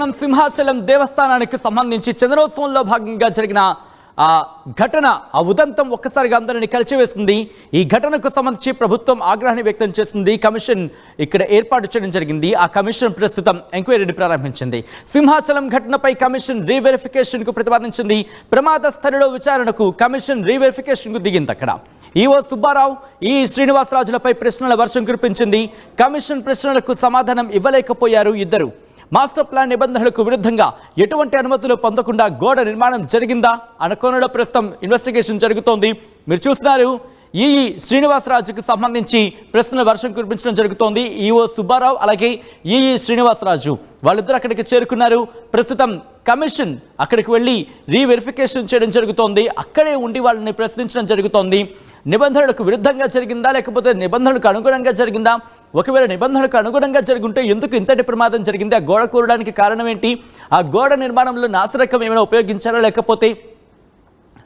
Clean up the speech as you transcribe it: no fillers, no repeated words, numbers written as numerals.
విశాఖపట్నం సింహాచలం దేవస్థానానికి సంబంధించి చంద్రోత్సవంలో భాగంగా జరిగిన ఘటన ఉదంతం ఒక్కసారిగా అందరిని కలిచివేసింది. ఈ ఘటనకు సంబంధించి ప్రభుత్వం ఆగ్రహాన్ని వ్యక్తం చేసింది. కమిషన్ ఇక్కడ ఏర్పాటు చేయడం జరిగింది. ఆ కమిషన్ ప్రస్తుతం ఎంక్వైరీని ప్రారంభించింది. సింహాచలం ఘటనపై కమిషన్ రీవెరిఫికేషన్ కు ప్రతిపాదించింది. ప్రమాద స్థలిలో విచారణకు కమిషన్ రీవెరిఫికేషన్ కు దిగింది. అక్కడ ఈవో సుబ్బారావు, ఈ శ్రీనివాసరాజులపై ప్రశ్నల వర్షం కురిపించింది. కమిషన్ ప్రశ్నలకు సమాధానం ఇవ్వలేకపోయారు ఇద్దరు. మాస్టర్ ప్లాన్ నిబంధనలకు విరుద్ధంగా ఎటువంటి అనుమతులు పొందకుండా గోడ నిర్మాణం జరిగిందా అన్న కోణంలో ప్రస్తుతం ఇన్వెస్టిగేషన్ జరుగుతోంది. మీరు చూస్తున్నారు, ఈ శ్రీనివాసరాజుకు సంబంధించి ప్రశ్నల వర్షం కురిపించడం జరుగుతోంది. ఈవో సుబ్బారావు అలాగే ఈ శ్రీనివాసరాజు వాళ్ళిద్దరు అక్కడికి చేరుకున్నారు. ప్రస్తుతం కమిషన్ అక్కడికి వెళ్ళి రీవెరిఫికేషన్ చేయడం జరుగుతోంది. అక్కడే ఉండి వాళ్ళని ప్రశ్నించడం జరుగుతోంది. నిబంధనలకు విరుద్ధంగా జరిగిందా లేకపోతే నిబంధనలకు అనుగుణంగా జరిగిందా? ఒకవేళ నిబంధనలకు అనుగుణంగా జరుగుంటే ఎందుకు ఇంతటి ప్రమాదం జరిగింది? ఆ గోడ కూరడానికి కారణం ఏంటి? ఆ గోడ నిర్మాణంలో నాసిరకం ఏమైనా ఉపయోగించారా లేకపోతే